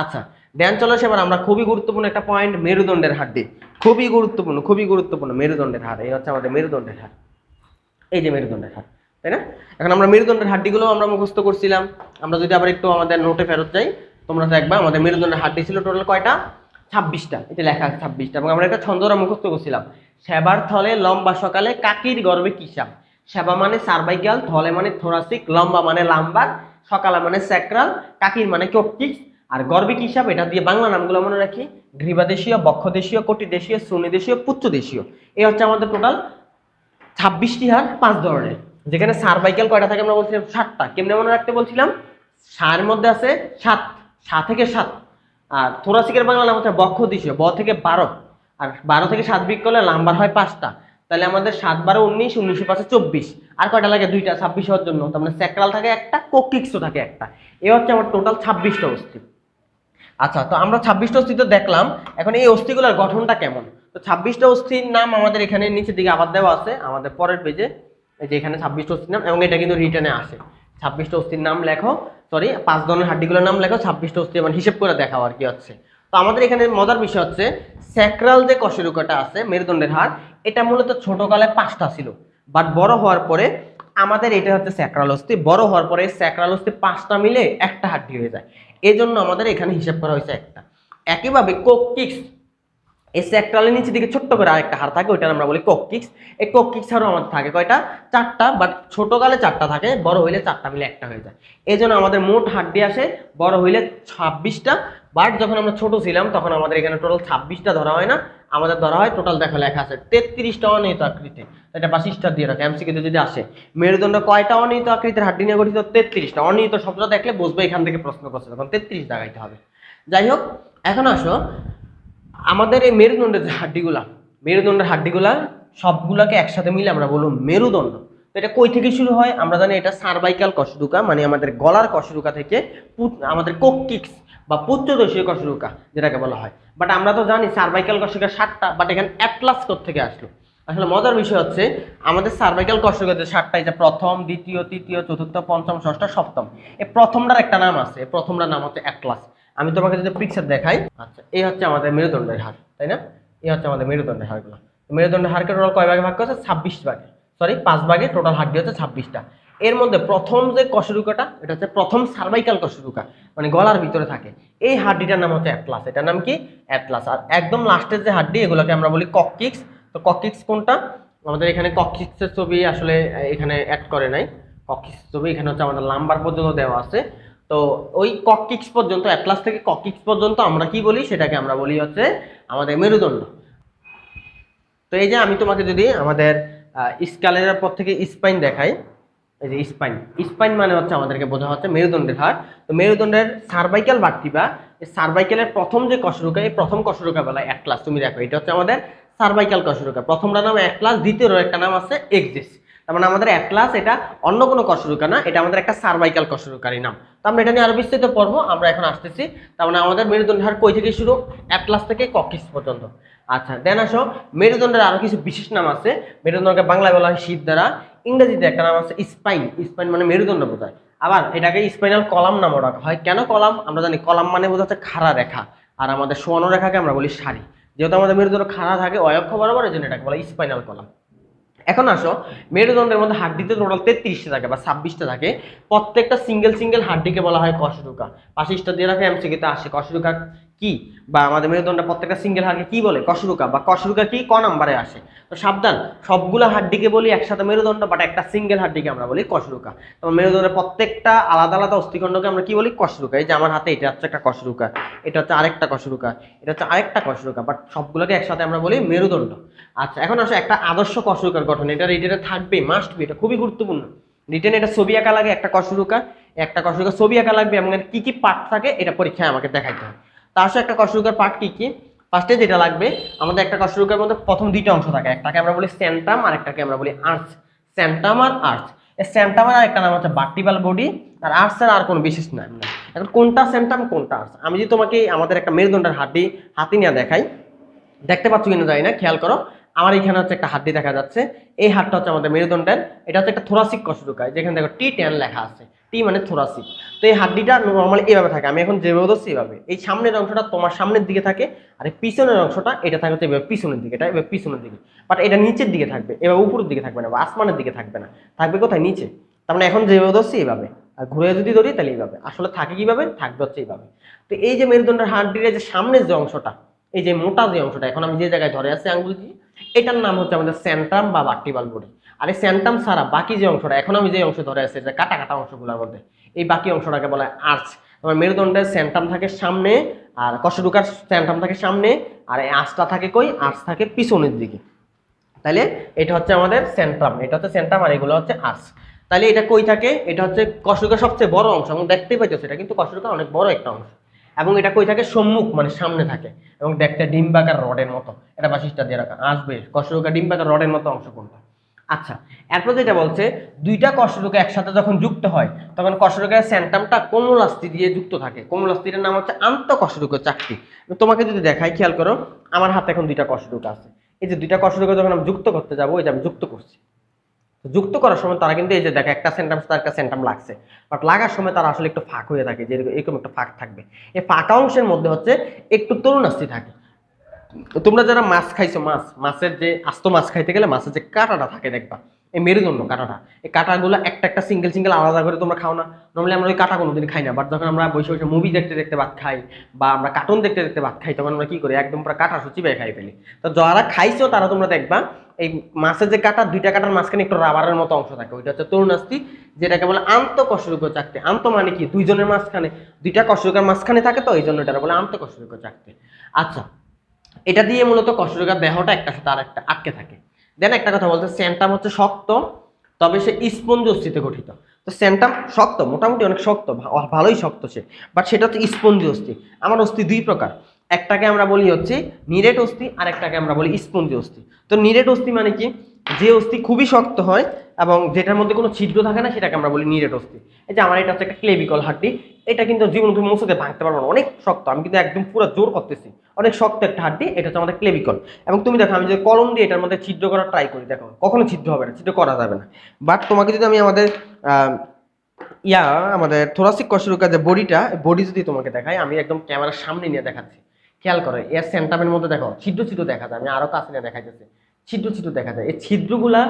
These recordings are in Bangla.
আচ্ছা দেন চলো এবার আমরা খুবই গুরুত্বপূর্ণ একটা পয়েন্ট, মেরুদণ্ডের হাড্ডি। খুবই গুরুত্বপূর্ণ মেরুদণ্ডের হাড়। এই হচ্ছে আমাদের মেরুদণ্ডের হাড়, এই যে মেরুদণ্ডের হাড়, তাই না? এখন আমরা মেরুদণ্ডের হাড্ডিগুলো আমরা মুখস্থ করছিলাম। আমরা যদি আবার একটু আমাদের নোটে ফেরত যাই, তোমরা দেখবা আমাদের মেরুদণ্ডের হাড্ডি ছিল টোটাল কয়টা? 26টা। এটা লেখা আছে 26টা। এবং আমরা একটা ছন্দরা মুখস্থ করছিলাম, সেবার থলে লম্বা সকালে কাকির গর্ভে কি সাপ। সেবা মানে সার্ভাইকাল, থলে মানে থোরাসিক, লম্বা মানে লাম্বার, সকালা মানে স্যাক্রাল, কাকির মানে কোকটিক্স, আর গর্ভে কি সাপ। এটা দিয়ে বাংলা নামগুলো মনে রাখি, গ্রীবাদেশীয়, বক্ষদেশীয়, কটিদেশীয়, শ্রোণীদেশীয়, পুচ্ছদেশীয়। এই হচ্ছে আমাদের টোটাল 26টি হাড়, 5 ধরনের। যেখানে সার্ভাইকাল কয়টা থাকে আমরা বলছিলাম 7টা। কেমনে মনে রাখতে বলছিলাম? সার মধ্যে আছে 7, 7 থেকে 7। আর থোরাসিকের বাংলা নাম হচ্ছে বক্ষদেশীয়, ব থেকে 12, আর 12 থেকে 7 বিয়োগ করলে নাম্বার হয় 5টা। তাহলে আমাদের 7 12 19, 19 5 24। আর কয়টা লাগে? 2টা, 26 হওয়ার জন্য। তার মানে স্যাক্রাল থাকে একটা, কোকিক্সও থাকে একটা। এই হচ্ছে আমার টোটাল 26টা অস্থি। আচ্ছা, তো আমরা 26টা অস্থি তো দেখলাম। এখন এই অস্থিগুলোর গঠনটা কেমন? তো 26টা অস্থির নাম আমাদের এখানে নিচের দিকে আবার দেওয়া আছে আমাদের পরের পেজে। এই যে এখানে 26টা অস্থির নাম, এবং এটা কিন্তু রিটেনে আসে। 26টা অস্থির নাম লেখো, সরি 5 ধরনের হাড্ডিগুলোর নাম লেখো, 26টা অস্থি মানে হিসেব করে দেখাও আর কি হচ্ছে। তো আমাদের এখানে মজার বিষয় হচ্ছে স্যাক্রাল যে কশেরুকাটা আছে মেরুদণ্ডের হাড়, এটা মূলত ছোটকালে 5টা ছিল, বাট বড় হওয়ার পরে আমাদের এটা হচ্ছে স্যাক্রাল অস্থি। বড় হওয়ার পরে স্যাক্রাল অস্থি 5টা মিলে একটা হাড্ডি হয়ে যায়। এই জন্য আমাদের এখানে হিসাব করা হয়েছে একটা। একইভাবে কোককিক্স, এই স্যাক্রালের নিচের দিকে ছোট্ট করে আরেকটা হাড় থাকে, ওইটা আমরা বলি কোককিক্স। এই কোককিক্স হাড়ও আমাদের থাকে কয়টা? 4টা, বাট ছোটকালে 4টা থাকে, বড় হইলে 4টা মিলে একটা হয়ে যায়। এই জন্য আমাদের মোট হাড্ডি আসে বড় হইলে 26টা, বাট যখন আমরা ছোট ছিলাম তখন আমাদের এখানে টোটাল 26টা ধরা হয় না, আমাদের ধরা হয় টোটাল, দেখো লেখা আছে 33টা অনিয়ত আকৃতি। এটা 25টা দিয়ে রাখো, এমসিকিউতে যদি আসে মেরুদণ্ড কয়টা অনিয়ত আকৃতির হাড্ডি নিয়ে গঠিত? 33টা। অনিয়ত শব্দটা দেখলে বুঝবে এখান থেকে প্রশ্ন করছে, তখন 33 দেখাইতে হবে। যাই হোক, এখন আসো আমাদের এই মেরুদণ্ডের যে হাড্ডিগুলা, মেরুদণ্ডের হাড্ডিগুলা সবগুলাকে একসাথে মিলে আমরা বলবো মেরুদণ্ড। তো এটা কই থেকে শুরু হয়? আমরা জানি এটা সার্ভাইকাল কশেরুকা, মানে আমাদের গলার কশেরুকা থেকে আমাদের কোককিক্স বা পুচ্ছদেশীয় কশেরুকা যেটাকে বলা হয়। বাট আমরা তো জানি সার্ভাইকাল কশেরুকা 7টা, বাট এখানে অ্যাটলাস থেকে আসলো। আসলে মজার বিষয় হচ্ছে আমাদের সার্ভাইকাল কশেরুকা যে 7টা, এটা প্রথম, দ্বিতীয়, তৃতীয়, চতুর্থ, পঞ্চম, ষষ্ঠ, সপ্তম। এই প্রথমটার একটা নাম আছে, প্রথমটার নাম হচ্ছে অ্যাটলাস। আমি তোমাকে যদি পিকচার দেখাই, আচ্ছা এই হচ্ছে আমাদের মেরুদণ্ডের হাড়, তাই না? এই হচ্ছে আমাদের মেরুদণ্ডের হাড়গুলো। মেরুদণ্ডের হাড়কে টোটাল কয় ভাগে ভাগ করেছে? 26 ভাগে, সরি 5 ভাগে। টোটাল হাড্ডি হচ্ছে 26টা। এর মধ্যে প্রথম যে কশেরুকাটা, এটা হচ্ছে প্রথম সার্ভাইকাল কশেরুকা, মানে গলার ভিতরে থাকে। এই হাড্ডিটার নাম হচ্ছে অ্যাটলাস। এটার নাম কি? অ্যাটলাস। আর একদম লাস্টের যে হাড্ডি, এগুলোকে আমরা বলি কককিক্স। তো কককিক্স কোনটা? আমাদের এখানে কককিক্সের ছবি আসলে এখানে অ্যাড করে নাই। কককিক্সের ছবি এখানে হচ্ছে আমাদের লাম্বার পর্যন্ত দেওয়া আছে। তো ওই কককিক্স পর্যন্ত, অ্যাটলাস থেকে কককিক্স পর্যন্ত আমরা কি বলি? সেটাকে আমরা বলি হচ্ছে আমাদের মেরুদণ্ড। তো এই যে আমি তোমাকে যদি আমাদের স্কালের পর থেকে স্পাইন দেখাই, এই যে স্পাইন, স্পাইন মানে হচ্ছে আমাদেরকে বোঝা হচ্ছে মেরুদণ্ডের হাড়। তো মেরুদণ্ডের সার্ভাইকাল ভার্টিব্রা, এই সার্ভাইকালের প্রথম যে কশেরুকা, এই প্রথম কশেরুকা বলা হয় অ্যাটলাস। তুমি দেখো এটা হচ্ছে আমাদের সার্ভাইকাল কশেরুকা। প্রথমটার নাম অ্যাটলাস, দ্বিতীয় একটা নাম আছে এক্সিস। তার মানে আমাদের অ্যাটলাস এটা অন্য কোনো কশেরুকা না, এটা আমাদের একটা সার্ভাইকাল কশেরুকারই নাম। তো আমরা এটা নিয়ে আরো বিস্তারিত পড়বো, আমরা এখন আসতেছি। তার মানে আমাদের মেরুদণ্ডের হাড় কই থেকে শুরু? অ্যাটলাস থেকে কককিক্স পর্যন্ত। আচ্ছা দেন আসো, মেরুদণ্ডের আরো কিছু বিশেষ নাম আছে। মেরুদণ্ডকে বাংলায় বলা হয় শিরদাঁড়া, ইংরেজিতে একটা নাম আছে স্পাইন। স্পাইন মানে মেরুদণ্ড বোঝায়। আবার এটাকে স্পাইনাল কলাম নামও রাখা হয়। কেন কলাম? আমরা জানি কলাম মানে বোঝাচ্ছে খাড়া রেখা, আর আমাদের শোয়ানো রেখাকে আমরা বলি সারি। যেহেতু আমাদের মেরুদণ্ড খাড়া থাকে অয়ক্ষ বরাবর, এই জন্য এটাকে বলা স্পাইনাল কলাম। এখন আসো, মেরুদণ্ডের মধ্যে হাড্ডিতে টোটাল 33টা থাকে বা 26টা থাকে। প্রত্যেকটা সিঙ্গেল হাড্ডিকে বলা হয় কশেরুকা। 25টা দিয়ে রাখে, এমসিকিউতে আসে কশেরুকা কি, বা আমাদের মেরুদণ্ডের প্রত্যেকটা সিঙ্গেল হাড়কে কি বলে? কশেরুকা। বা কশেরুকা কি ক নাম্বারে আসে? তো সাবধান, সবগুলা হাড্ডিকে বলি একসাথে মেরুদণ্ড, বাট একটা সিঙ্গেল হাড্ডিকে আমরা বলি কশেরুকা। তো মেরুদণ্ডের প্রত্যেকটা আলাদা আলাদা অস্থিখণ্ডকে আমরা কি বলি? কশেরুকা। এই যে আমার হাতে এটা হচ্ছে একটা কশেরুকা, এটা হচ্ছে আরেকটা কশেরুকা, এটা হচ্ছে আরেকটা কশেরুকা, বাট সবগুলোকে একসাথে আমরা বলি মেরুদণ্ড। আচ্ছা এখন আসো একটা আদর্শ কশেরুকার গঠন, এটা রিটেনে থাকবে, মাস্ট বি, এটা খুবই গুরুত্বপূর্ণ। রিটেনে এটা ছবি আঁকা লাগে, একটা কশেরুকা, একটা কশেরুকা ছবি আঁকা লাগবে, এবং এর কি কি পার্ট থাকে এটা পরীক্ষায় আমাকে দেখাইতে হয়। তা আসো একটা কশেরুকার পার্ট কি কি? ফার্স্টে যেটা লাগবে, আমাদের একটা কশেরুকার মধ্যে প্রথম 2টা অংশ থাকে, একটাকে আমরা বলি সেন্টাম আর একটাকে আমরা বলি আর্চ। সেন্টাম আর আর্চ। এই সেন্টামের আর একটা নাম হচ্ছে ভার্টিব্রাল বডি, আর আর্চের আর কোনো বিশেষ নাম না। এখন কোনটা সেন্টাম কোনটা আর্চ, আমি যদি তোমাকে আমাদের একটা মেরুদণ্ডের হাড্ডি হাতি নিয়ে দেখাই, দেখতে পাচ্ছ কিনা জানি না, খেয়াল করো। আমার এখানে হচ্ছে একটা হাড্ডি দেখা যাচ্ছে, এই হাড়টা হচ্ছে আমাদের মেরুদণ্ডের। এটা হচ্ছে একটা থোরাসিক কশেরুকা, যেখানে দেখো T10 লেখা আছে। টি মানে থোরাসিক। তো এই হাড্ডিটা নর্মালি এভাবে থাকে, আমি এখন যেভাবে ধরছি এভাবে, এই সামনের অংশটা তোমার সামনের দিকে থাকে, আর এই পিছনের অংশটা এটা থাকে হচ্ছে এভাবে পিছনের দিকে, এটা এভাবে পিছনের দিকে, বাট এটা নিচের দিকে থাকবে, এভাবে উপরের দিকে থাকবে না বা আসমানের দিকে থাকবে না, থাকবে কোথায়? নিচে। তার মানে এখন যেভাবে ধরছি এইভাবে, আর ঘুরে যদি ধরি তাহলে এইভাবে, আসলে থাকে কিভাবে? থাকবে হচ্ছে এইভাবে। তো এই যে মেরুদণ্ডের হাড্ডির যে সামনের যে অংশটা, এই যে মোটা যে অংশটা এখন আমি যে জায়গায় ধরে আছি আঙ্গুল দিয়ে, এটার নাম হচ্ছে আমাদের সেন্ট্রাম বা ভার্টিব্রাল বডি। আর এই সেন্ট্রাম ছাড়া বাকি যে অংশটা এখন আমি যে অংশ ধরে আছি, যে কাটা কাটা অংশগুলোর মধ্যে, এই বাকি অংশটাকে বলা হয় আর্চ। তোমার মেরুদণ্ডের সেন্ট্রাম থাকে সামনে, আর কশেরুকার সেন্ট্রাম থাকে সামনে, আর এই আর্চটা থাকে কই? আর্চ থাকে পিছনের দিকে। তাহলে এটা হচ্ছে আমাদের সেন্ট্রাম, এটা হচ্ছে সেন্ট্রাম, আর এগুলো হচ্ছে আর্চ। তাহলে এটা কই থাকে? এটা হচ্ছে কশেরুকার সবচেয়ে বড় অংশ, এবং দেখতেই পাইতেছো এটা কিন্তু কশেরুকার অনেক বড় একটা অংশ। এবং এটা কই থাকে? সম্মুখ মানে সামনে থাকে, এবং দেখতে ডিম্বাকার রডের মতো। এটা বাসিসটা দিয়ে রাখা আসবে, কশেরুকার ডিম্বাকার রডের মতো অংশ কোনটা? আচ্ছা, এরপর যেটা বলছে, দুইটা কশেরুকা একসাথে যখন যুক্ত হয় তখন কশেরুকার সেন্ট্রামটা কোমলাস্থি দিয়ে যুক্ত থাকে। কোমলাস্থিটার নাম হচ্ছে আন্তঃকশেরুকা চাকতি। তোমাকে যদি দেখাই, খেয়াল করো, আমার হাতে এখন দুইটা কশেরুকা আছে। এই যে দুইটা কশেরুকা যখন আমি যুক্ত করতে যাবো, এই যে আমি যুক্ত করছি, যুক্ত করার সময় তারা কিন্তু এই যে দেখে একটা সেন্টাম তার একটা সেন্টাম লাগছে, বাট লাগার সময় তারা আসলে একটু ফাঁক হয়ে থাকে, যে এরকম একটা ফাঁক থাকবে। এই ফাঁকা অংশের মধ্যে হচ্ছে একটু তরুণাস্থি থাকে। তো তোমরা যারা মাছ খাইছো, মাছের যে আস্ত মাছ খাইতে গেলে মাছের যে কাঁটাটা থাকে দেখবা, এই মেরুদণ্ড কাঁটাটা, এই কাঁটাগুলো একটা একটা সিঙ্গেল সিঙ্গেল আলাদা করে তোমরা খাও না? নর্মালি আমরা ওই কাঁটা কোনোদিন খাই না, বাট যখন আমরা বসে বসে মুভি দেখতে দেখতে ভাত খাই, বা আমরা কার্টুন দেখতে দেখতে ভাত খাই, তখন আমরা কি করি? একদম পুরো কাঁটা চিবাই খাই ফেলি। তো যারা খাইছো তারা তোমরা দেখবা এই মাছের যে কাঁটা, দুইটা কাঁটার মাঝখানে একটু রাবারের মতো অংশ থাকে, ওইটা হচ্ছে তরুণাস্থি, যেটাকে বলে আন্তঃকশেরুকা চাকতি। আন্ত মানে কি? দুইজনের মাঝখানে, দুইটা কশেরুকার মাঝখানে থাকে, তো এই জন্য এটা বলে আন্তঃকশেরুকা চাকতি। আচ্ছা, এটা দিয়ে মূলত কশেরুকার দেহটা একটা সাথে আর একটা আটকে থাকে। দেন একটা কথা বলতে, সেন্টাম হচ্ছে শক্ত, তবে সে স্পঞ্জ অস্থিতে গঠিত। তো সেন্টাম শক্ত, মোটামুটি অনেক শক্ত, ভালোই শক্ত সে, বাট সেটা হচ্ছে স্পঞ্জ অস্থি। আমার অস্থি দুই প্রকার, একটাকে আমরা বলি হচ্ছে নিরেট অস্থি, আর একটাকে আমরা বলি স্পঞ্জ অস্থি। তো নিরেট অস্থি মানে কি? যে অস্থি খুবই শক্ত হয় এবং যেটার মধ্যে কোনো ছিদ্র থাকে না, সেটাকে আমরা বলি নিরেট অস্থি। এই যে আমার এটা হচ্ছে একটা ক্লেভিকল হাড্ডি, এটা কিন্তু জীবন তুমি মুছতে ভাঙতে পারবো না, অনেক শক্ত, আমি কিন্তু একদম পুরো জোর করতেছি, অনেক শক্ত একটা হাড্ডি, এটা হচ্ছে আমাদের ক্লেভিকল। এবং তুমি দেখো, আমি যে কলম দিয়ে এটার মধ্যে ছিদ্র করার ট্রাই করি, দেখো কখনো ছিদ্র হবে না, ছিদ্র করা যাবে না। বাট তোমাকে যদি আমি আমাদের আহ, আমাদের থোরাসিক কশেরুকার যে বডিটা, বডি যদি তোমাকে দেখাই, আমি একদম ক্যামেরার সামনে নিয়ে দেখাচ্ছি, খেয়াল করো, এর সেন্টামের মধ্যে দেখো ছিদ্র ছিদ্র দেখা যায়, আমি আরো কাছে নিয়ে দেখাইতেছি, ছিদ্র ছিদ্র দেখা যায়। এই ছিদ্রগুলা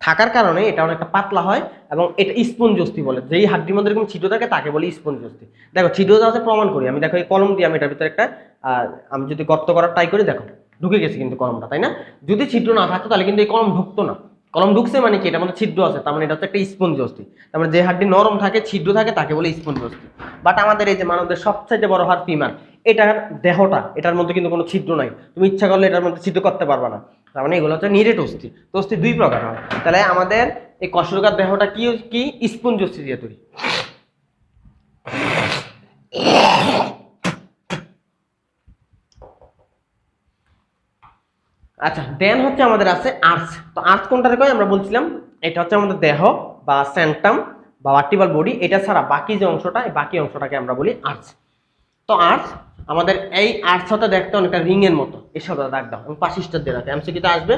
থাকার কারণে এটা অনেকটা পাতলা হয়, এবং এটা স্পঞ্জ অস্থি বলে। যেই হাড্ডির মধ্যে এরকম ছিদ্র থাকে তাকে বলি স্পঞ্জ অস্থি। দেখো ছিদ্র আছে প্রমাণ করি, আমি দেখো এই কলম দিয়ে আমি এটার ভিতরে একটা আমি যদি গর্ত করার ট্রাই করি, দেখো ঢুকে গেছে কিন্তু কলমটা, তাই না? যদি ছিদ্র না থাকতো তাহলে কিন্তু এই কলম ঢুকতো না। কলম ঢুকছে মানে কি? এটার মধ্যে ছিদ্র আছে, তার মানে এটা হচ্ছে একটা স্পঞ্জ অস্থি। তার মানে যে হাড্ডি নরম থাকে, ছিদ্র থাকে, তাকে বলে স্পঞ্জ অস্থি। বাট আমাদের এই যে মানবদের সবচেয়ে বড় হাড় ফিমার, এটার দেহটা, এটার মধ্যে কিন্তু কোনো ছিদ্র নাই, তুমি ইচ্ছা করলে এটার মধ্যে ছিদ্র করতে পারবা না। তার মানে এগুলো হচ্ছে নিরেট অস্থি। তো অস্থি দুই প্রকার হয়। তাহলে আমাদের এই কশেরুকার দেহটা কি কি? স্পঞ্জ অস্থি দিয়ে তৈরি। আচ্ছা, দেন হচ্ছে আমাদের আছে আর্চ। তো আর্চ কোনটারে কয়? আমরা বলছিলাম এটা হচ্ছে আমাদের দেহ বা স্যান্টাম বা ভার্টিব্রাল বডি, এটা ছাড়া বাকি যে অংশটা, এই বাকি অংশটাকে আমরা বলি আর্চ। তো আর্চ, আমাদের এই আর্চটা দেখতে অনেকটা রিং এর মতো, এর সাথে দাগ দাও এবং পাশিস্টার দিয়ে রাখে। এমসিকিউতে আসবে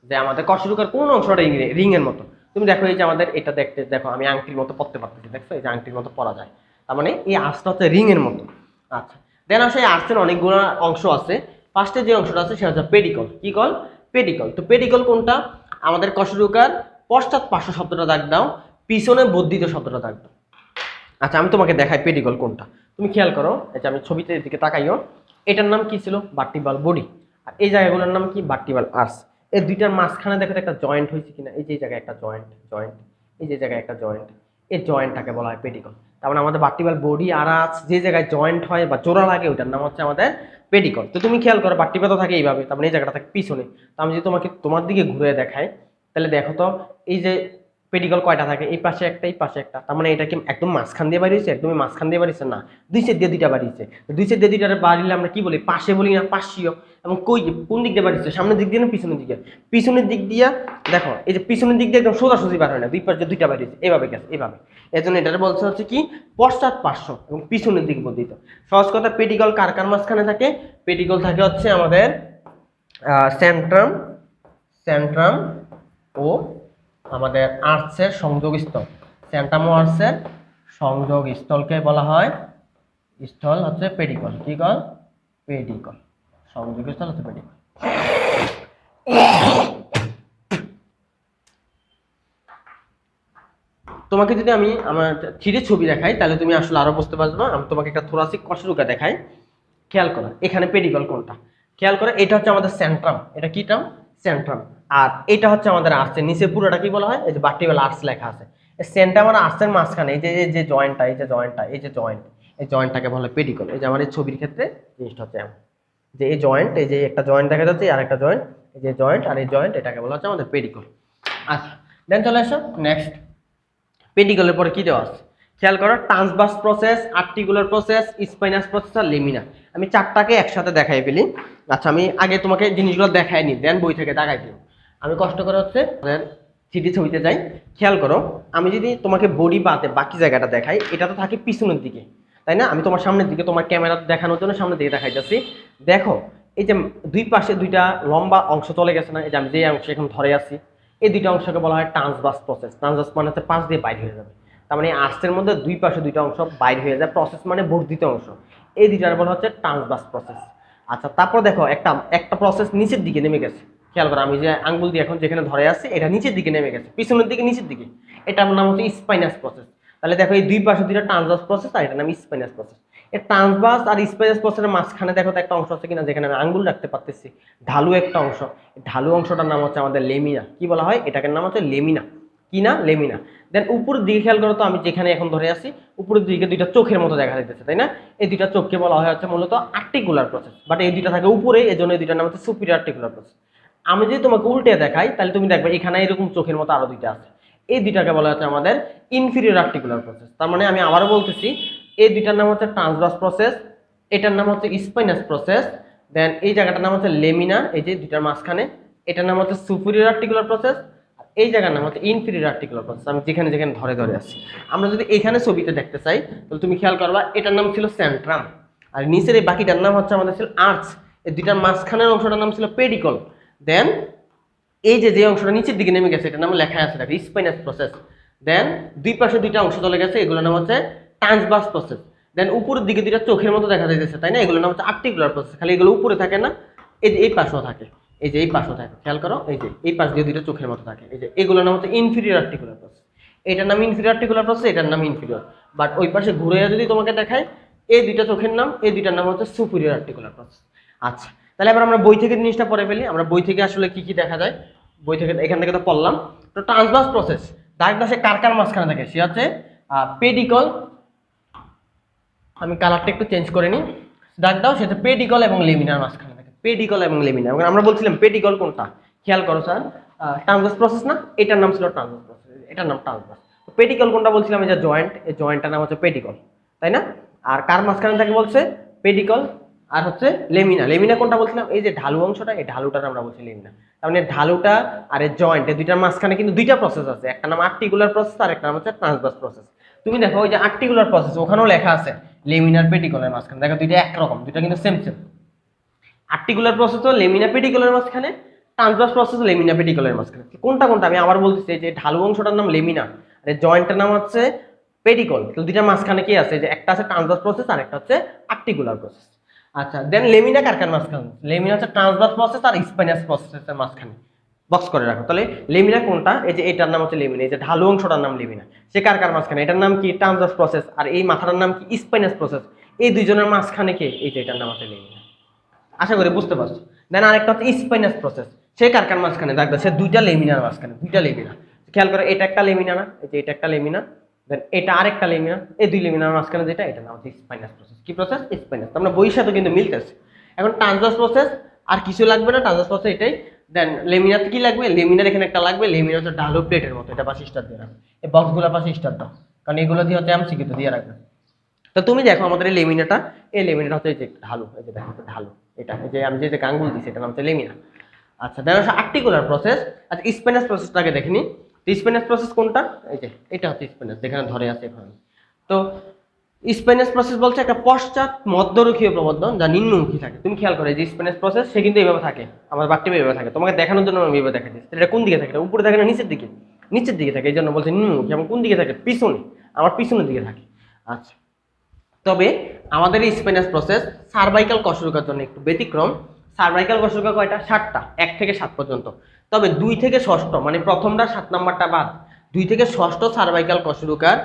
যে আমাদের কশেরুকার কোন অংশটা রিং এর মতো। তুমি দেখো এই যে আমাদের এটা দেখতে, দেখো আমি আংটির মতো পড়তে পারতেছি, দেখছো এই যে আংটির মতো পরা যায়, তার মানে এই আর্চটা হচ্ছে রিং এর মতো। আচ্ছা, দেন আসে এই আর্চের অনেকগুলো অংশ আছে। ফার্স্টে যে অংশটা আছে সেটা হচ্ছে পেডিকল। কি কল? পেডিকল। তো পেডিকল কোনটা? আমাদের কশেরুকার পশ্চাৎ পার্শ্ব শব্দটা দাগ দাও, পিছনে বর্ধিত শব্দটা দাগ দাও। আচ্ছা, আমি তোমাকে দেখাই পেডিকল কোনটা। তুমি খেয়াল করো, এই যে আমি ছবিতে দিকে তাকাইও, এটার নাম কি ছিল? Vertebral body. আর এই জায়গাগুলোর নাম কি? Vertebral arch. এই দুইটার মাঝখানে দেখো একটা জয়েন্ট হয়েছে কিনা, এই যে জায়গায় একটা জয়েন্ট, এই যে জায়গায় একটা জয়েন্ট, এই জয়েন্টটাকে বলা হয় পেডিকল। তার মানে আমাদের ভার্টিব্রাল বডি আর আর্চ যে জায়গায় জয়েন্ট হয় বা জোড়া লাগে, ওটার নাম হচ্ছে আমাদের পেডিকল। তো তুমি খেয়াল করো, ভার্টিব্রা তো থাকে এইভাবে, তার মানে এই জায়গাটা থাকে পিছনে। তো আমি যদি তোমাকে তোমার দিকে ঘুরে দেখাই, তাহলে দেখো তো এই যে পেডিকল কয়টা থাকে? এই পাশে একটা, এই পাশে একটা, তার মানে এটা কি একদম মাঝখান দিয়ে বাড়িয়েছে? একদমই মাঝখান দিয়ে বাড়িয়েছে না, দুই সাইড দিয়ে দুইটা বাড়িয়েছে। দুই সাইড দিয়ে দুইটা বাড়িলে আমরা কি বলি? পাশে বলি না, পাশীয়। এবং কই, কোন দিক দিয়ে বাড়িয়েছে? সামনের দিক দিয়ে না পিছনের দিকে? পিছনের দিক দিয়ে। দেখো এই যে পিছনের দিক দিয়ে একদম সোজাসুজি বার হয় না, দুই পাশে দুইটা বাড়িয়েছে, এভাবে গেছে, এভাবে। এর জন্য এটারে বলছে হচ্ছে কি? পশ্চাৎ পার্শ্ব এবং পিছনের দিক বর্ধিত। সহজ কথা, পেডিকল কার কার মাঝখানে থাকে? পেডিকল থাকে হচ্ছে আমাদের সেন্ট্রাম, সেন্ট্রাম ও আমাদের আর্চের সংযোগস্থল, সেন্ট্রাম ও আর্চের সংযোগ স্থলকে বলা হয়, স্থল হচ্ছে পেডিকল। কি কল? পেডিকল। সংযোগ স্থল হচ্ছে পেডিকল। তোমাকে যদি আমি আমার 3D ছবি দেখাই তাহলে তুমি আসলে আরো বুঝতে পারবে। আমি তোমাকে একটা থোরাসিক কশেরুকা দেখাই। খেয়াল করো এখানে পেডিকল কোনটা, খেয়াল করো এটা হচ্ছে আমাদের সেন্ট্রাম। এটা কি টার্ম? সেন্ট্রাম। আর এটা হচ্ছে আমাদের আর্চের নিচে পুরোটা কি বলা হয়? এই যে ভার্টিব্রাল আর্চ লেখা আছে। এই সেন্ট্রাম আর আর্চের মাঝখানে এই যে যে জয়েন্টটা, এই যে জয়েন্টটা, এই যে জয়েন্ট, এই জয়েন্টটাকে বলা হয় পেডিকল। এই যে আমার এই ছবির ক্ষেত্রে জিনিসটা হচ্ছে এমন যে এই জয়েন্ট, এই যে একটা জয়েন্ট দেখা যাচ্ছে আর একটা জয়েন্ট, এই যে জয়েন্ট আর এই জয়েন্ট, এটাকে বলা হচ্ছে আমাদের পেডিকল। আচ্ছা দেন চলে আসো নেক্সট। পেডিকলের পরে কি দেওয়া আছে খেয়াল করো, transverse process, articular process, spinous process আর লেমিনা। আমি চারটাকে একসাথে দেখাই ফেলি। আচ্ছা আমি আগে তোমাকে জিনিসগুলো দেখাই নি, দেন বই থেকে দেখাই দিই। আমি কষ্ট করে হচ্ছে 3D ছবিতে যাই। খেয়াল করো আমি যদি তোমাকে বডি বাদে বাকি জায়গাটা দেখাই, এটা তো থাকে পিছনের দিকে, তাই না? আমি তোমার সামনের দিকে, তোমার ক্যামেরা দেখানোর জন্য সামনের দিকে দেখাই যাচ্ছি। দেখো এই যে দুই পাশে দুইটা লম্বা অংশ চলে গেছে না, এই যে আমি যে অংশ এখন ধরে আছি, এই দুইটা অংশকে বলা হয় ট্রান্সভার্স প্রসেস। ট্রান্সভার্স মানে হচ্ছে পাশ দিয়ে বাইরে হয়ে যাবে। তার মানে আর্চের মধ্যে দুই পাশে দুইটা অংশ বাইর হয়ে যায়। প্রসেস মানে বর্ধিত অংশ। এই দুইটার বলা হচ্ছে ট্রান্সভার্স প্রসেস। আচ্ছা তারপর দেখো একটা একটা প্রসেস নিচের দিকে নেমে গেছে। খেয়াল করো আমি যে আঙ্গুল দিয়ে এখন যেখানে ধরে আছি এটা নিচের দিকে নেমে গেছে, পিছনের দিকে নিচের দিকে। এটার নাম হচ্ছে স্পাইনাস প্রসেস। তাহলে দেখো এই দুই পাশে দুইটা ট্রান্সভার্স প্রসেস আর এটার নাম স্পাইনাস প্রসেস। এই ট্রান্সভার্স আর স্পাইনাস প্রসেসের মাঝখানে দেখো তো একটা অংশ আছে কিনা যেখানে আমি আঙ্গুল রাখতে পারতেছি, ঢালু একটা অংশ। ঢালু অংশটার নাম হচ্ছে আমাদের লেমিনা। কি বলা হয় এটাকে? নাম হচ্ছে লেমিনা। কি না? লেমিনা। দেন উপরের দিকে খেয়াল করো তো, আমি যেখানে এখন ধরে আছি উপরের দিকে দুইটা চোখের মতো দেখা যাচ্ছে, তাই না? এই দুইটা চোখকে বলা হয় হচ্ছে মূলত আর্টিকুলার প্রসেস, বাট এই দুইটা থাকে উপরে, এই জন্য এই দুইটার নাম হচ্ছে সুপিরিয়র আর্টিকুলার প্রসেস। আমি যদি তোমাকে উল্টে দেখাই তাহলে তুমি দেখবে এখানে এরকম চোখের মতো আরো দুইটা আছে, এই দুইটাকে বলা হচ্ছে আমাদের ইনফিরিয়র আর্টিকুলার প্রসেস। তার মানে আমি আবারও বলতেছি, এই দুইটার নাম হচ্ছে ট্রান্সভার্স প্রসেস, এটার নাম হচ্ছে স্পাইনাস প্রসেস, দেন এই জায়গাটার নাম হচ্ছে লেমিনা, এই যে দুইটার মাঝখানে, এটার নাম হচ্ছে সুপিরিয়র আর্টিকুলার প্রসেস, এই জায়গার নাম হচ্ছে ইনফিরিয়র আর্টিকুলার প্রসেস। আমি যেখানে যেখানে ধরে ধরে আছি। আমরা যদি এখানে ছবিতে দেখতে চাই তাহলে তুমি খেয়াল করবা এটার নাম ছিল সেন্ট্রাম, আর নিচের এই বাকিটার নাম হচ্ছে আমাদের ছিল আর্চ। এই দুইটার মাঝখানের অংশটার নাম ছিল পেডিকল। দেন এই যে অংশটা নিচের দিকে নেমে গেছে এটার নাম লেখা আছে দেখো স্পাইনাস প্রসেস। দেন দুই পাশে দুইটা অংশ চলে গেছে, এগুলোর নাম হচ্ছে ট্রান্সভার্স প্রসেস। দেন উপরের দিকে দুইটা চোখের মতো দেখা যাইতেছে, তাই না? এগুলোর নাম হচ্ছে আর্টিকুলার প্রসেস। খালি এগুলো উপরে থাকে না, এই যে এই পাশেও থাকে, এই যে এই পাশেও থাকে। খেয়াল করো এই যে এই পাশ দিয়ে দুইটা চোখের মতো থাকে, এই যে এগুলোর নাম হচ্ছে ইনফিরিয়র আর্টিকুলার প্রসেস। এটার নাম ইনফিরিয়র আর্টিকুলার প্রসেস, এটার নাম ইনফিরিয়র। বাট ওই পাশে ঘুরে যদি তোমাকে দেখায়, এই দুইটা চোখের নাম, এই দুইটার নাম হচ্ছে সুপিরিয়র আর্টিকুলার প্রসেস। আচ্ছা তাহলে এবার আমরা বই থেকে জিনিসটা পড়ে ফেলি। আমরা বই থেকে আসলে কি কি দেখা যায়, বই থেকে এখান থেকে তো পড়লাম। তো ট্রান্সভার্স প্রসেস ডাক দাসে কার কার মাঝখানে থাকে? সে হচ্ছে পেডিকল। আমি কালারটা একটু চেঞ্জ করে নিই, ডাক দাও, সেটা পেডিকল এবং লেমিনার মাঝখানে থাকে। পেডিকল এবং লেমিনা। আমরা বলছিলাম পেডিকল কোনটা, খেয়াল করো স্যার, ট্রান্সভার্স প্রসেস না, এটার নাম ছিল ট্রান্সভার্স প্রসেস, এটার নাম ট্রান্সভার্স। পেডিকল কোনটা বলছিলাম? এই যে জয়েন্ট, এই জয়েন্টটার নাম হচ্ছে পেডিকল, তাই না? আর কার মাঝখানে থাকে বলছে? পেডিকল। আর হচ্ছে লেমিনা। লেমিনা কোনটা বলছিলাম? এই যে ঢালু অংশটা, এই ঢালুটার আমরা বলছি লেমিনা। তার মানে ঢালুটা আর এই জয়েন্ট, এই দুইটার মাঝখানে কিন্তু দুইটা প্রসেস আছে, একটা নাম আর্টিকুলার প্রসেস আর একটা নাম হচ্ছে ট্রান্সভার্স প্রসেস। তুমি দেখো ওই যে আর্টিকুলার প্রসেস ওখানেও লেখা আছে লেমিনার পেডিকলের মাঝখানে, দেখো দুইটা একরকম, দুইটা কিন্তু সেম সেম। আর্টিকুলার প্রসেস তো লেমিনা পেডিকলের মাঝখানে, ট্রান্সভার্স প্রসেস লেমিনা পেডিকলের মাঝখানে। কোনটা কোনটা আমি আবার বলতেছি, যে ঢালু অংশটার নাম লেমিনা আর জয়েন্টের নাম হচ্ছে পেডিকল। তো দুইটার মাঝখানে কি আছে? যে একটা আছে ট্রান্সভার্স প্রসেস আর একটা হচ্ছে আর্টিকুলার প্রসেস। আচ্ছা দেন লেমিনা কার কার মাঝখানে? লেমিনা হচ্ছে ট্রান্সভার্স প্রসেস আর স্পাইনাস প্রসেসের মাঝখানে। বক্স করে রাখো। তাহলে লেমিনা কোনটা? এই যে এটার নাম হচ্ছে লেমিনা, এই যে ঢালু অংশটার নাম লেমিনা। সে কার কার মাঝখানে? এটার নাম কি? Transverse process. আর এই মাথাটার নাম কি? Spinous process. এই দুইজনের মাঝখানে কে? এই যে এটার নাম হচ্ছে লেমিনা। আশা করি বুঝতে পারছো। দেন আরেকটা হচ্ছে স্পাইনাস প্রসেস। সে কার কার মাঝখানে? দেখবে সে দুইটা লেমিনার মাঝখানে, দুইটা লেমিনা। খেয়াল করে এটা একটা লেমিনা না, এই যে এটা একটা লেমিনা, দেন এটা আরেকটা লেমিনা, এই দুই লেমিনার মাঝখানে যেটা, এটা নাম হচ্ছে স্পাইনাস প্রসেস। কি প্রসেস? স্পাইনাস। আমরা বইয়ের সাথে কিন্তু মিলতেছে। এখন ট্রান্সভার্স প্রসেস আর কিছু লাগবে না, ট্রান্সভার্স প্রসেস এটাই। দেন লেমিনাতে কি লাগবে? লেমিনার এখানে একটা লাগবে, লেমিনা হচ্ছে ঢালু প্লেটের মতো, এটা পাশে স্টার দিয়ে রাখবে। এই বক্সগুলো পাশে স্টার দাও, কারণ এগুলো দিয়ে হচ্ছে এমসিকিউ তো দিয়ে রাখবে। তো তুমি দেখো আমাদের এই লেমিনাটা, এই লেমিনাটা হচ্ছে এই যে ঢালু, এই যে দেখো ঢালু, এটা এই যে আমি যে গাঙ্গুল দিচ্ছি এটা নাম হচ্ছে লেমিনা। আচ্ছা দেন হচ্ছে আর্টিকুলার প্রসেস। আচ্ছা স্পেনাস প্রসেসটাকে দেখিনি। তো স্পেনাস প্রসেস কোনটা? এই যে এটা হচ্ছে স্পেনাস, যেখানে ধরে আছে এখানে। তো স্পেনাস প্রসেস বলছে একটা পশ্চাৎ মধ্যরেখীয় প্রবর্ধন যা নিম্নমুখী থাকে। তুমি খেয়াল করো যে স্পেনাস প্রসেস সে কিন্তু এইভাবে থাকে, আমার বাক্যে এইভাবে থাকে। তোমাকে দেখানোর জন্য আমি এইভাবে দেখাচ্ছি। এটা কোন দিকে থাকে? এটা উপরে থাকে না নিচের দিকে? নিচের দিকে থাকে, এই জন্য বলছে নিম্নমুখী। এবং কোন দিকে থাকে? পিছনে। আমার পিছনের দিকে থাকে। আচ্ছা, তবে আমাদের এই স্পেনাস প্রসেস সার্ভাইকাল কশরুকার জন্য একটু ব্যতিক্রম। সার্ভাইকাল কশরুকা কয়টা? 7টা, 1 থেকে 7 পর্যন্ত। তবে 2 থেকে 6ষ্ঠ মানে প্রথমটা 7 নাম্বারটা বাদ 2 থেকে 6ষ্ঠ সার্ভাইকাল কশরুকার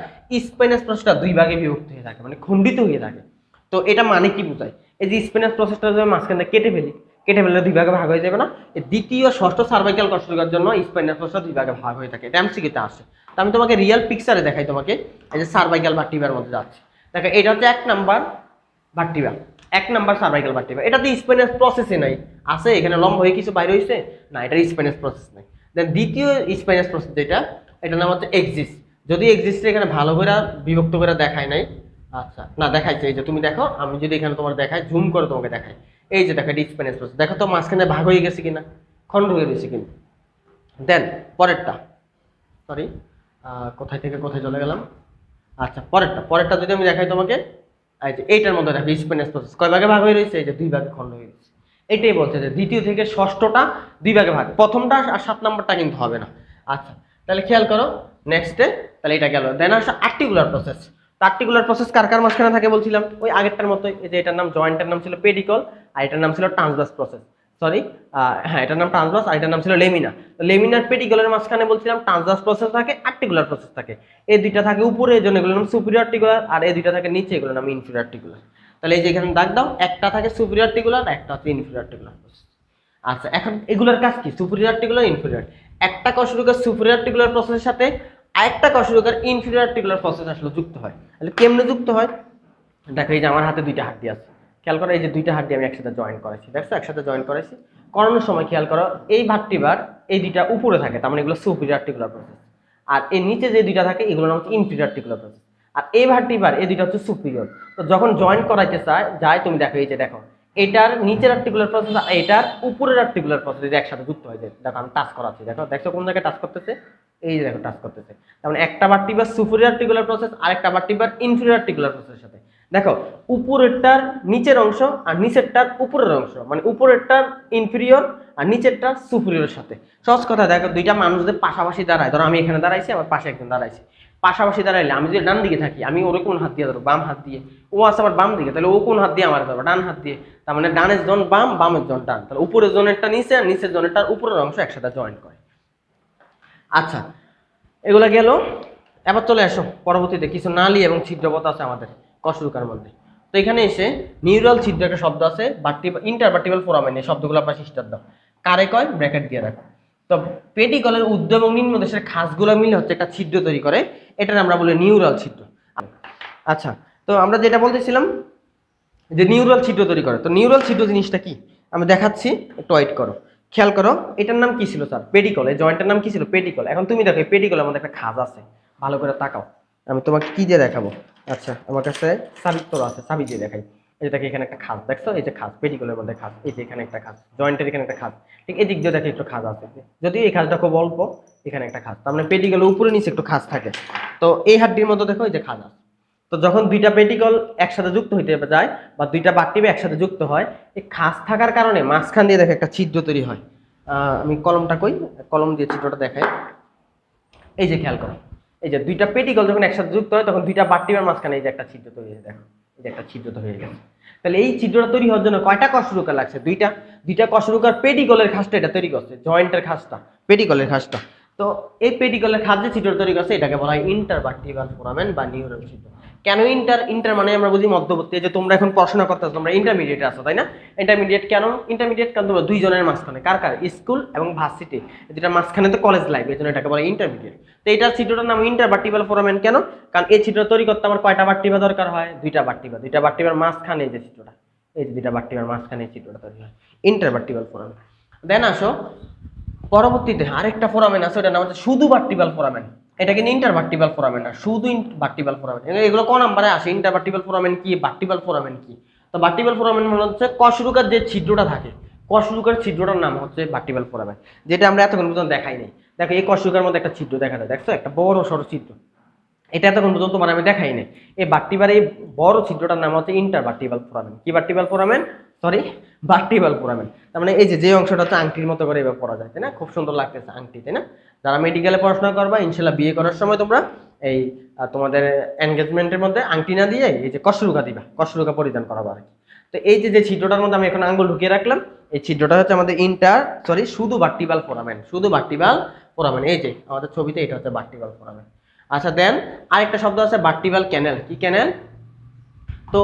স্পেনাস প্রসেসটা 2 ভাগে বিভক্ত হয়ে থাকে, মানে খণ্ডিত হয়ে থাকে। তো এটা মানে কি বোঝায়? এই যে স্পেনাস প্রসেসটা যদি মাঝখানে কেটে ফেলে 2 ভাগে ভাগ হয়ে যাবে না? এই দ্বিতীয় 6ষ্ঠ সার্ভাইকাল কশরুকার জন্য স্পেনাস প্রসেসটা 2 ভাগে ভাগ হয়ে থাকে। এটা এমসিকিউতে আসে। তো আমি তোমাকে রিয়েল পিকচারে দেখাই তোমাকে। এই যে সার্ভাইকাল ভার্টিব্রার মধ্যে যাচ্ছে, দেখো এটা হচ্ছে 1 number vertebra, 1 number cervical vertebra. এটাতে স্পেনাস প্রসেসই নাই, আছে এখানে লম্ব হয়ে কিছু বাইরে হইছে না, এটা স্পেনাস প্রসেস নাই। দেন দ্বিতীয় স্পেনাস প্রসেস যেটা, এটার নাম হচ্ছে এক্সিস। যদি এক্সিসটা এখানে ভালো করে বিভক্ত করে দেখায় নাই, আচ্ছা না দেখাইছে, এই যে তুমি দেখো, আমি যদি এখানে তোমার দেখাই, জুম করে তোমাকে দেখাই, এই যে দেখো এটা স্পেনাস প্রসেস, দেখো তো মাঝখানে ভাগ হয়ে গেছে কিনা, খণ্ড হয়ে গেছে কিনা। দেন পরেরটা, সরি কোথায় থেকে কোথায় চলে গেলাম, আচ্ছা পরেরটা যদি আমি দেখাই তোমাকে, এই যে এইটার মধ্যে দেখো স্পেনাস প্রসেস কয় ভাগে ভাগ হয়ে রয়েছে, এই যে 2 ভাগে খণ্ড হয়ে গেছে। এটাই বলছে যে দ্বিতীয় থেকে 6ষ্ঠটা 2 ভাগে ভাগ, প্রথমটা আর 7 নাম্বারটা কিন্তু হবে না। আচ্ছা তাহলে খেয়াল করো নেক্সটে, তাহলে এটা গেল। দেন আসো আর্টিকুলার প্রসেস। তো আর্টিকুলার প্রসেস কার কার মাঝখানে থাকে বলছিলাম, ওই আগেরটার মতোই। এই যে এটার নাম জয়েন্টের নাম ছিল পেডিকল, আর এটার নাম ছিল ট্রান্সভার্স প্রসেস, সরি হ্যাঁ এটার নাম ট্রান্সভার্স, আর এটার নাম ছিল লেমিনা। তো লেমিনার পেডিকলের মাঝখানে বলছিলাম ট্রান্সভার্স প্রসেস থাকে, আর্টিকুলার প্রসেস থাকে। এই দুইটা থাকে উপরে, এই জন্য এগুলোর নাম সুপিরিয়র আর্টিকুলার, আর এই দুইটা থাকে নিচে, এগুলোর নাম ইনফিরিয়র আর্টিকুলার। তাহলে এই যে এখানে দাগ দাও, একটা থাকে সুপিরিয়র আর্টিকুলার, একটা হচ্ছে ইনফিরিয়র আর্টিকুলার প্রসেস। আচ্ছা এখন এগুলোর কাজ কি? Superior articular, inferior. একটা কশরুকার সুপিরিয়র আর্টিকুলার প্রসেসের সাথে আরেকটা কশরুকার ইনফিরিয়র আর্টিকুলার প্রসেস আসলে যুক্ত হয়। তাহলে কেমনে যুক্ত হয়? দেখো এই যে আমার হাতে 2টা হাড্ডি আছে, খেয়াল করো এই যে 2টা হাড্ডি আমি একসাথে জয়েন করেছি, দেখছো একসাথে জয়েন করেছি। করানোর সময় খেয়াল করো এই ভার্টিব্রার এই 2টা উপরে থাকে, তার মানে এগুলো সুপিরিয়র আর্টিকুলার প্রসেস। আর এর নিচে যে 2টা থাকে এগুলো নাম হচ্ছে ইনফিরিয়র আর্টিকুলার প্রসেস। আর এই ভার্টিব্রার এই 2টা হচ্ছে সুপিরিয়র। তো যখন জয়েন করাইতে যায় তুমি দেখো এই যে দেখো এটার নিচের আর্টিকুলার প্রসেস আর এটার উপরের আর্টিকুলার প্রসেস এই যে একসাথে যুক্ত হয়ে যায়। দেখো আমি টাচ করাচ্ছি, দেখো দেখছো কোন জায়গায় টাচ করতেছে, এই যে দেখো টাচ করতেছে। তার মানে একটা ভার্টিব্রার সুপিরিয়র আর্টিকুলার প্রসেস আর একটা ভার্টিব্রার ইনফিরিয়র আর্টিকুলার প্রসেসের সাথে। দেখো উপরেরটার নিচের অংশ আর নিচেরটার উপরের অংশ, মানে উপরেরটার ইনফিরিয়র আর নিচেরটার সুপিরিয়রের সাথে। সহজ কথা, দেখো 2টা মানুষদের পাশাপাশি দাঁড়ায়, ধরো আমি এখানে দাঁড়াইছি, আমার পাশে একজন দাঁড়াইছে, পাশাপাশি দাঁড়াইলে আমি যদি ডান দিকে থাকি, আমি ওর কোন হাত দিয়ে ধরবো? বাম হাত দিয়ে। ও আছে আবার বাম দিকে, তাহলে ও কোন হাত দিয়ে আমার ধরবো? ডান হাত দিয়ে। তার মানে ডানের জন বাম, বামের জন ডান, তাহলে উপরের জনেরটা নিচে আর নিচের জনেরটার উপরের অংশ একসাথে জয়েন করে। আচ্ছা এগুলা গেল। এবার চলে আসো পরবর্তীতে কিছু নালী এবং ছিদ্রপথ আছে আমাদের কশরুকার মধ্যে। তো এখানে এসে নিউরাল ছিদ্র একটা শব্দ আছে, ইন্টারভার্টিবল ফোরামেন, এই শব্দগুলো আপনার সিস্টার দাও, কারে কয় ব্র্যাকেট দিয়ে রাখো। তো পেডিকলের ঊর্ধ্ব এবং নিম্ন দেশের খাসগুলো মিলে হচ্ছে একটা ছিদ্র তৈরি করে, এটার আমরা বলি নিউরাল ছিদ্র। আচ্ছা তো আমরা যেটা বলতেছিলাম যে নিউরাল ছিদ্র তৈরি করে, তো নিউরাল ছিদ্র জিনিসটা কি আমি দেখাচ্ছি, একটু ওয়েট করো। খেয়াল করো এটার নাম কি ছিল স্যার? পেডিকল। এই জয়েন্টের নাম কি ছিল? পেডিকল। এখন তুমি দেখো এই পেডিকলের মধ্যে একটা খাজ আছে, ভালো করে তাকাও। আমি তোমাকে কি দিয়ে দেখাবো? আচ্ছা আমার কাছে সাবিত্র আছে, সাবি দিয়ে দেখাই। এই যে দেখো এখানে একটা খাজ, দেখছো এই যে খাজ, পেডিকলের মধ্যে খাজ, এই যে এখানে একটা খাজ, জয়েন্টের এখানে একটা খাজ, ঠিক এদিক দিয়ে দেখো একটু খাজ আছে, যদি এই খাজটা খুব অল্প, এখানে একটা খাজ, তার মানে পেডিকলের উপরে নিচে একটু খাজ থাকে। তো এই হাড্ডির মধ্যে দেখো এই যে খাজ আছে। তো যখন 2টা পেডিকল একসাথে যুক্ত হইতে যায় বা 2টা ভার্টিব্রা একসাথে যুক্ত হয়, এই খাঁজ থাকার কারণে মাঝখান দিয়ে দেখো একটা ছিদ্র তৈরি হয়। আমি কলমটা কই, কলম দিয়ে চিত্রটা দেখাই। এই যে খেয়াল করো, এই যে 2টা পেডিকল যখন একসাথে যুক্ত হয় তখন 2টা ভার্টিব্রার মাঝখানে এই যে একটা ছিদ্র তৈরি হয়, দেখো এই যে একটা ছিদ্র তৈরি হয়ে গেছে। তাহলে এই ছিদ্রটা তৈরি হওয়ার জন্য কয়টা কশরুকা লাগছে? 2টা কশরুকার পেডিকলের খাঁজটা এটা তৈরি করছে, জয়েন্টের খাঁজটা, পেডিকলের খাঁজটা। তো এই পেডিকলের খাঁজ যে ছিদ্র তৈরি করছে এটাকে বলা হয় ইন্টারভার্টিব্রাল ফোরামেন বা নিউরাল ছিদ্র। কেন ইন্টার মানে আমরা বুঝি মধ্যবর্তী, যে তোমরা এখন পড়াশোনা করতেছো, তোমরা ইন্টারমিডিয়েটে আছো তাই না? ইন্টারমিডিয়েট কেন ইন্টারমিডিয়েট? কারণ তোমরা 2 জনের মাঝখানে, কার স্কুল এবং ভার্সিটি, যেটার মাঝখানে তো কলেজ লাইফ, এই জন্য এটাকে বলে ইন্টারমিডিয়েট। তো এটার ছিদ্রটার নাম ইন্টারভার্টিব্রাল ফোরামেন। কেন? কারণ এই ছিদ্র তৈরি করতে আমার কয়টা ভার্টিব্রা দরকার হয়? 2টা ভার্টিব্রার মাঝখানে এই যে ছিদ্রটা, এই যে 2টা ভার্টিব্রার মাঝখানে এই ছিদ্রটা তৈরি হয়, ইন্টারভার্টিব্রাল ফোরামেন। দেন আসো পরবর্তীতে আরেকটা ফোরামেন আছে, ওটার নাম হচ্ছে শুধু ভার্টিব্রাল ফোরামেন। এটা কিন্তু ইন্টারভার্টিব্রাল ফোরামেন না, শুধু ভার্টিব্রাল ফোরামেন। এগুলো কোন নাম্বারে আসে? ইন্টারভার্টিব্রাল ফোরামেন কি, ভার্টিব্রাল ফোরামেন কি? তো ভার্টিব্রাল ফোরামেন মানে হচ্ছে কশরুকার যে ছিদ্রটা থাকে, কশরুকার ছিদ্রটার নাম হচ্ছে ভার্টিব্রাল ফোরামেন, যেটা আমরা এতক্ষণ পর্যন্ত দেখাই নাই। দেখো এই কশরুকার মধ্যে একটা ছিদ্র দেখা যায়, দেখছো একটা বড় সড়ো ছিদ্র, এটা এতক্ষণ পর্যন্ত তোমার আমি দেখাই নাই। এই ভার্টিব্রাল এই বড় ছিদ্রটার নাম হচ্ছে ইন্টারভার্টিব্রাল ফোরামেন। কি vertebral foramen? Sorry vertebral foramen. তার মানে এই যে অংশটা হচ্ছে আংটির মতো করে এভাবে পড়া যায়, তাই না? খুব সুন্দর লাগতেছে আংটি, তাই না? যারা মেডিকেলে পড়াশোনা করবা ইনশাল্লাহ বিয়ে করার সময় তোমরা এই তোমাদের এনগেজমেন্টের মধ্যে আংটি না দিয়ে এই যে কশরুকা দিবা, কশরুকা পরিধান করাবো আর কি। তো এই যে ছিদ্রটার মধ্যে আমি এখন আঙ্গুল ঢুকিয়ে রাখলাম, এই ছিদ্রটা হচ্ছে আমাদের শুধু ভার্টিবাল ফোরামেন, শুধু ভার্টিবাল ফোরামেন। এই যে আমাদের ছবিতে এটা হচ্ছে ভার্টিবাল ফোরামেন। আচ্ছা দেন আরেকটা শব্দ আছে ভার্টিবাল ক্যানেল। কি ক্যানেল? তো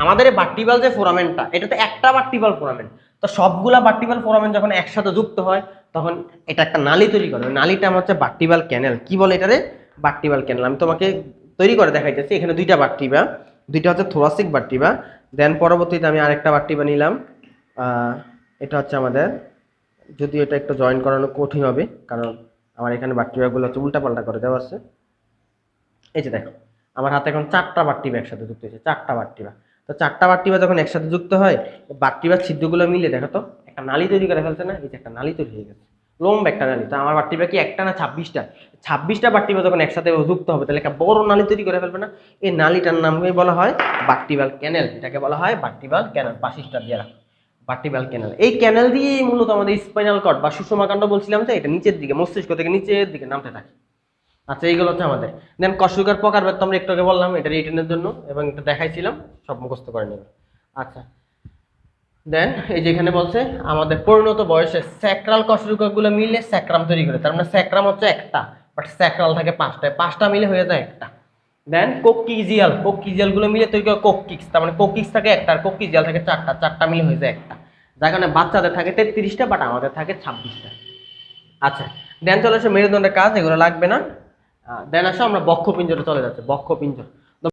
আমাদের এই ভার্টিবাল যে ফোরামেনটা, এটা তো একটা ভার্টিবাল ফোরামেন। তো সবগুলা ভার্টিবাল ফোরামেন যখন একসাথে যুক্ত হয় তখন এটা একটা নালী তৈরি করে। ওই নালীটা আমার হচ্ছে ভার্টিবাল ক্যানেল। কি বলে এটারে? ভার্টিবাল ক্যানেল। আমি তোমাকে তৈরি করে দেখাইতেছি। এখানে দুইটা ভার্টিবা, দুইটা হচ্ছে থোরাসিক ভার্টিবা। দেন পরবর্তীতে আমি আরেকটা ভার্টিবা নিলাম। এটা হচ্ছে আমাদের, যদি এটা একটু জয়েন করানো কঠিন হবে কারণ আমার এখানে ভার্টিবাগুলো হচ্ছে উল্টাপাল্টা করে দেওয়া আছে। এই যে দেখো আমার হাতে এখন 4টা ভার্টিবা একসাথে যুক্ত হয়েছে, 4টা ভার্টিবা। তো 4টা ভার্টিবা যখন একসাথে যুক্ত হয়, ভার্টিবার ছিদ্রগুলো মিলে দেখো তো একটা নালী তৈরি করে ফেলছে না? এই যে একটা নালী তৈরি হয়ে গেছে, লম্বা একটা নালী। তো আমার ভার্টিবা কি একটা না 26টা? 26টা ভার্টিবা যখন একসাথে যুক্ত হবে তাহলে একটা বড় নালী তৈরি করে ফেলবে না? এই নালীটার নামকে বলা হয় ভার্টিবাল ক্যানেল। এটাকে বলা হয় ভার্টিবাল ক্যানেল। পাশিসটা দিয়ে রাখো, ভার্টিবাল ক্যানেল। এই ক্যানেল দিয়েই মূলত আমাদের স্পাইনাল কর্ড বা সুষমাকাণ্ড বলছিলাম যে এটা নিচের দিকে, মস্তিষ্ক থেকে নিচের দিকে নামতে থাকে। আচ্ছা এইগুলো হচ্ছে আমাদের। দেন কশরুকার প্রকারভেদ তো আমরা একটু আগে বললাম, এটা রিটেনের জন্য এবং এটা দেখাইছিলাম, সব মুখস্থ করে নেবে। আচ্ছা দেন এই যেখানে বলছে আমাদের পরিণত বয়সে স্যাক্রাল কশরুকাগুলো মিলে স্যাক্রাম তৈরি করে। তার মানে স্যাক্রাম হচ্ছে একটা, বাট স্যাক্রাল থাকে 5টায়, 5টা মিলে হয়ে যায় একটা। দেন কোকিজিয়াল, কোকিজিয়াল গুলো মিলে তৈরি করে কোকিক্স। তার মানে কোকিক্স থাকে একটা আর কোকিজিয়াল থাকে 4টা, 4টা মিলে হয়ে যায় একটা। যার কারণে বাচ্চাদের থাকে 33টা, বাট আমাদের থাকে 26টা। আচ্ছা দেন চলে আসে মেরুদণ্ডের কাজ, এগুলো লাগবে না। দেন আসো আমরা বক্ষপিঞ্জরে চলে যাচ্ছে। বক্ষপিঞ্জর